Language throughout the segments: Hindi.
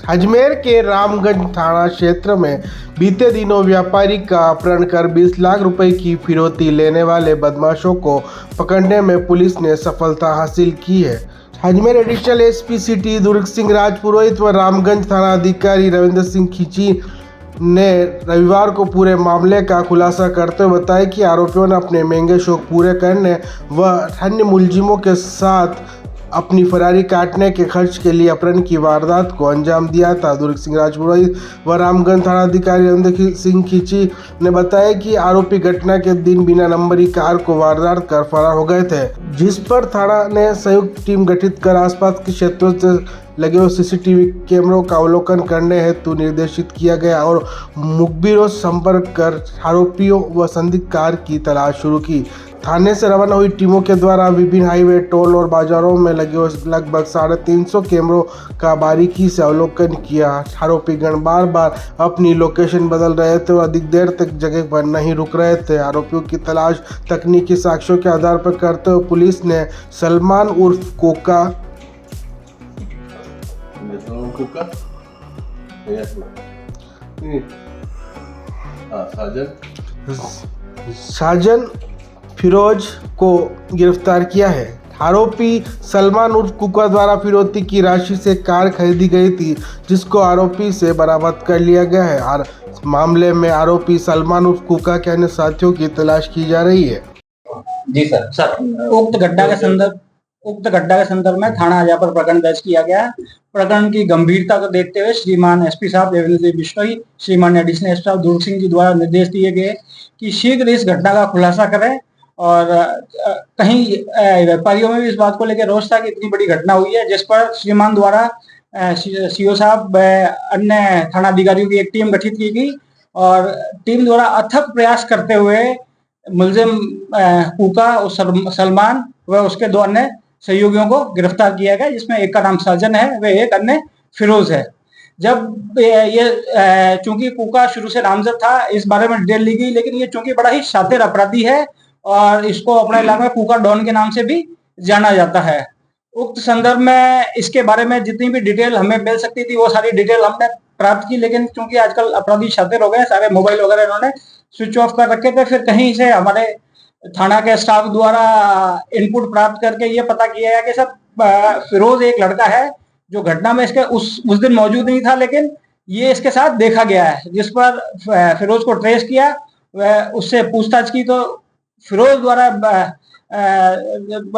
अजमेर के रामगंज थाना क्षेत्र में बीते दिनों व्यापारी का अपहरण कर 20 लाख रुपए की फिरौती लेने वाले बदमाशों को पकड़ने में पुलिस ने सफलता हासिल की है। अजमेर एडिशनल एसपी सिटी दुर्ग सिंह राजपुरोहित व रामगंज थाना अधिकारी रविंद्र सिंह खींची ने रविवार को पूरे मामले का खुलासा करते हुए बताया कि आरोपियों ने अपने महंगे शौक पूरे करने व अन्य मुलजिमों के साथ अपनी फरारी काटने के खर्च के लिए अपहरण की वारदात को अंजाम दिया था। दुर्ग सिंह राजपुरोहित व रामगंज थाना अधिकारी रविंद्र सिंह खींची ने बताया कि आरोपी घटना के दिन बिना नंबरी कार को वारदात कर फरार हो गए थे, जिस पर थाना ने संयुक्त टीम गठित कर आसपास के क्षेत्रों से लगे हुए सीसीटीवी कैमरों का अवलोकन करने हेतु निर्देशित किया गया और मुखबिरों से संपर्क कर आरोपियों व संदिग्ध कार की तलाश शुरू की। थाने से रवाना हुई टीमों के द्वारा विभिन्न हाईवे, टोल और बाजारों में लगे हुए लगभग 350 कैमरों का बारीकी से अवलोकन किया। आरोपीगण बार बार अपनी लोकेशन बदल रहे थे और अधिक देर तक जगह पर नहीं रुक रहे थे। आरोपियों की तलाश तकनीकी साक्ष्यों के आधार पर करते हुए पुलिस ने सलमान उर्फ कोका साजन फिरोज को गिरफ्तार किया है। आरोपी सलमान उर्फ कुका द्वारा फिरौती की राशि से कार खरीदी गई थी, जिसको आरोपी से बरामद कर लिया गया है और मामले में आरोपी सलमान उर्फ कुका के अन्य साथियों की तलाश की जा रही है। जी सर उक्त घटना के संदर्भ में थाना आजा पर प्रकरण दर्ज किया गया है। प्रकरण की गंभीरता को देखते हुए श्रीमान एसपी साहब देवेंद्र सिंह बिश्नोई, श्रीमान एडिशनल एसपी साहब दुर्ग सिंह जी द्वारा निर्देश दिए गए कि शीघ्र इस घटना का खुलासा करें और कहीं व्यापारियों में भी इस बात को लेकर रोष था कि इतनी बड़ी घटना हुई है, जिस पर श्रीमान द्वारा सीओ साहब अन्य थाना अधिकारियों की एक टीम गठित की गई और टीम द्वारा अथक प्रयास करते हुए मुलजिम कुका और सलमान व उसके दो अन्य सहयोगियों को गिरफ्तार किया गया, जिसमें एक का नाम साजन है व एक अन्य फिरोज है। जब ये चूंकि कुका शुरू से नामजद था, इस बारे में डिटेल ली गई, लेकिन ये चूंकि बड़ा ही शातिर अपराधी है और इसको अपने इलाके में कुका डॉन के नाम से भी जाना जाता है। उक्त संदर्भ में इसके बारे में जितनी भी डिटेल हमें मिल सकती थी वो सारी डिटेल हमने प्राप्त की, लेकिन चूंकि आजकल अपराधी शातिर हो गए, सारे मोबाइल वगैरह इन्होंने स्विच ऑफ कर रखे थे। फिर कहीं से हमारे थाना के स्टाफ द्वारा इनपुट प्राप्त करके ये पता किया गया कि सब फिरोज एक लड़का है जो घटना में इसके उस दिन मौजूद नहीं था, लेकिन ये इसके साथ देखा गया है, जिस पर फिरोज को ट्रेस किया व उससे पूछताछ की तो फिरोज द्वारा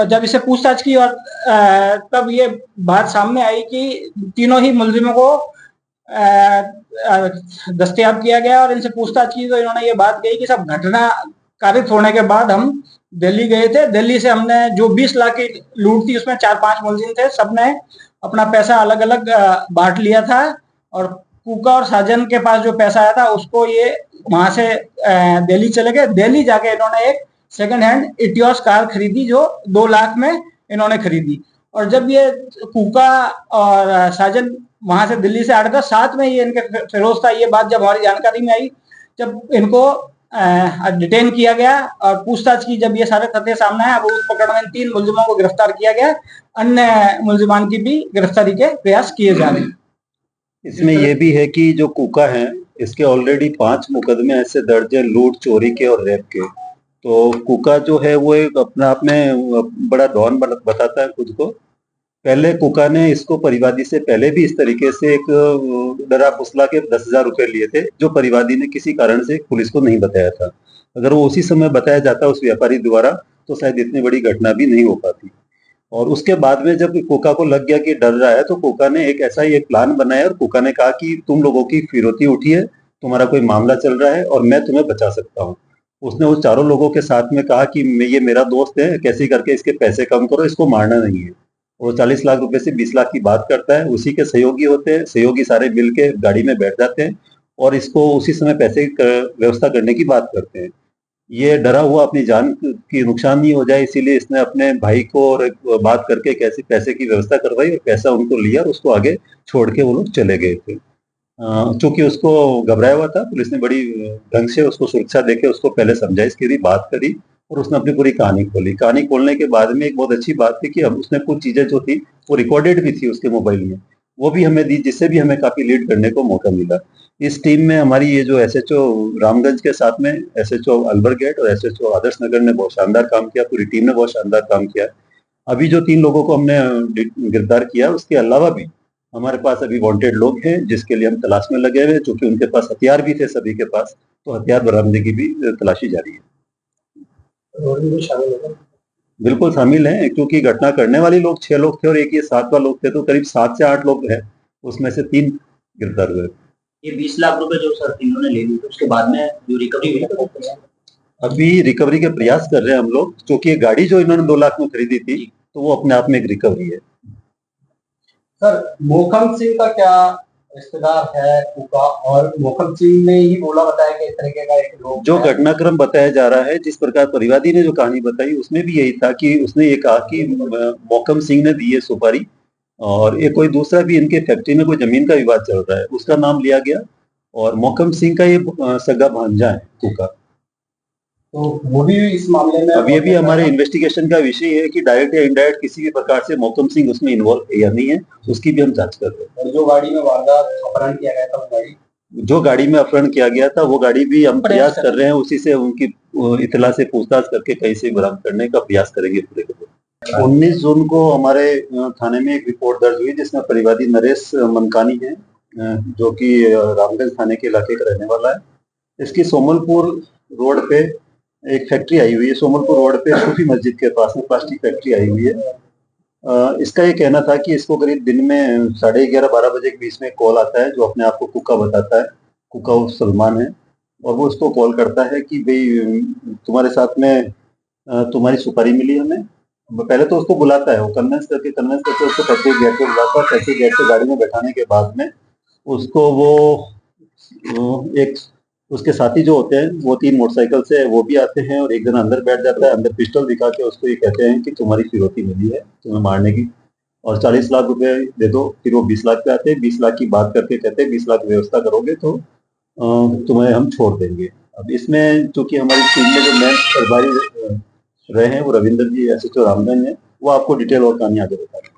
जब इसे पूछताछ की और तब ये बात सामने आई कि तीनों ही मुलजिमों को दस्तयाब किया गया और इनसे पूछताछ की तो इन्होंने ये बात कही कि सब घटना कारित होने के बाद हम दिल्ली गए थे। दिल्ली से हमने जो 20 लाख की लूट थी उसमें 4-5 मुलजिम थे, सबने अपना पैसा अलग अलग बांट लिया था और कुका और साजन के पास जो पैसा आया था उसको ये वहां से दिल्ली चले गए। दिल्ली जाके इन्होंने एक सेकंड हैंड इटियोस कार खरीदी जो 2 लाख में इन्होंने खरीदी और जब ये कुका और साजन वहां से दिल्ली से आ रहा था, साथ में ये इनके फिरोज था। ये बात जब हमारी जानकारी में आई, जब इनको डिटेन किया गया और पूछताछ की, जब ये सारे तथ्य सामने आए, अब उस पकड़ में 3 मुलजिमों को गिरफ्तार किया गया, अन्य मुलजिमान की भी गिरफ्तारी के प्रयास किए जा रहे हैं। इसमें यह भी है कि जो कुका है इसके ऑलरेडी 5 मुकदमे ऐसे दर्ज है लूट, चोरी के और रेप के। तो कुका जो है वो एक अपने आप में बड़ा डॉन बताता है खुद को। पहले कुका ने इसको परिवादी से पहले भी इस तरीके से एक डरा फुसला के 10,000 रुपए लिए थे, जो परिवादी ने किसी कारण से पुलिस को नहीं बताया था। अगर वो उसी समय बताया जाता उस व्यापारी द्वारा तो शायद इतनी बड़ी घटना भी नहीं हो पाती। और उसके बाद में जब कुका को लग गया कि डर रहा है तो कुका ने एक ऐसा ही एक प्लान बनाया और कुका ने कहा कि तुम लोगों की फिरौती उठी है, तुम्हारा कोई मामला चल रहा है और मैं तुम्हें बचा सकता हूँ। उसने उस चारों लोगों के साथ में कहा कि ये मेरा दोस्त है, कैसे करके इसके पैसे कम करो, इसको मारना नहीं है। वो 40 लाख रुपए से 20 लाख की बात करता है, उसी के सहयोगी होते हैं, सहयोगी सारे मिल के गाड़ी में बैठ जाते हैं और इसको उसी समय पैसे व्यवस्था करने की बात करते हैं। ये डरा हुआ अपनी जान की नुकसान नहीं हो जाए, इसीलिए इसने अपने भाई को और बात करके कैसे पैसे की व्यवस्था करवाई और पैसा उनको लिया और उसको आगे छोड़ के वो लोग चले गए थे। चूंकि उसको घबराया हुआ था, पुलिस ने बड़ी ढंग से उसको सुरक्षा देके उसको पहले समझाइश की, बात करी और उसने अपनी पूरी कहानी खोली। कहानी खोलने के बाद में एक बहुत अच्छी बात थी कि अब उसने कुछ चीजें जो थी वो रिकॉर्डेड भी थी उसके मोबाइल में, वो भी हमें दी, जिससे भी हमें काफी लीड करने को मौका मिला। इस टीम में हमारी ये जो एसएचओ रामगंज के साथ में एसएचओ अल्बरगेट और एसएचओ आदर्श नगर ने बहुत शानदार काम किया, पूरी टीम ने बहुत शानदार काम किया। अभी जो 3 लोगों को हमने गिरफ्तार किया, उसके अलावा भी हमारे पास अभी वांटेड लोग हैं जिसके लिए हम तलाश में लगे हुए हैं, क्योंकि उनके पास हथियार भी थे सभी के पास, तो हथियार बरामदगी भी तलाशी जारी है। बिल्कुल शामिल हैं, क्योंकि घटना करने वाले लोग 6 लोग थे और एक ये 7वां लोग थे, तो करीब 7 से 8 लोग हैं, उसमें से 3 गिरफ्तार हुए। ये 20 लाख रुपए जो सर तीनों ने ले ली, तो उसके बाद में जो रिकवरी हुई तो अभी रिकवरी के प्रयास कर रहे हैं हम लोग, क्योंकि ये गाड़ी जो इन्होंने 2 लाख में खरीदी थी, तो वो अपने आप में एक रिकवरी है। सर, मोहकम सिंह का क्या रिश्तेदार है कुका, और मोहकम सिंह ने ही बोला बताया कि इस तरीके का एक लोग जो घटनाक्रम बताया जा रहा है, जिस प्रकार परिवादी ने जो कहानी बताई, उसमें भी यही था कि उसने ये कहा कि मोहकम सिंह ने दी है सुपारी, और ये कोई दूसरा भी इनके फैक्ट्री में कोई जमीन का विवाद चल रहा है, उसका नाम लिया गया, और मोहकम सिंह का ये सगा भांजा है कुका। तो वो भी इस मामले में अब ये भी हमारे इन्वेस्टिगेशन का विषय है कि डायरेक्ट या इनडायरेक्ट किसी भी प्रकार से मोहकम सिंह उसमें इन्वॉल्व है या नहीं है, उसकी भी हम जांच कर रहे हैं। और जो गाड़ी में वारदात अपहरण किया गया था, वो गाड़ी जो गाड़ी में अपहरण किया गया था, वो गाड़ी भी हम प्रयास कर रहे हैं, उसी से उनकी इतला से पूछताछ करके कहीं से बरामद करने का प्रयास करेंगे पूरे के पूरे। 19 जून को हमारे थाने में एक रिपोर्ट दर्ज हुई, जिसमें परिवादी नरेश मनकानी है, जो कि रामगंज थाने के इलाके का रहने वाला है। इसकी सोमलपुर रोड पे एक फैक्ट्री आई हुई है, सोमलपुर रोड पे सूफी मस्जिद के पास में प्लास्टिक फैक्ट्री आई हुई है। इसका ये कहना था कि इसको करीब दिन में 11:30-12 बजे के बीच में कॉल आता है, जो अपने आप को कुका बताता है, कुका उर्फ सलमान है, और वो उसको कॉल करता है कि भाई तुम्हारे साथ में तुम्हारी सुपारी मिली हमें। पहले तो उसको बुलाता है, वो कन्वेंस करके उसको फैक्ट्री गेट पे बुलाता है। फैक्ट्री गेट पे गाड़ी में बैठाने के बाद में उसको वो एक उसके साथी जो होते हैं, वो 3 मोटरसाइकिल से वो भी आते हैं, और एक जन अंदर बैठ जाता है, अंदर पिस्टल दिखा के उसको ये कहते हैं कि तुम्हारी फिरौती मिली है तुम्हें मारने की, और 40 लाख रुपए दे दो। फिर वो 20 लाख पे आते हैं, 20 लाख की बात करके कहते हैं 20 लाख व्यवस्था करोगे तो तुम्हें हम छोड़ देंगे। अब इसमें चूंकि हमारी टीम में जो मेन प्रभारी रहे हैं वो रविंद्र जी एसएचओ रामगंज है, वो आपको डिटेल और कहानी आगे बताएंगे।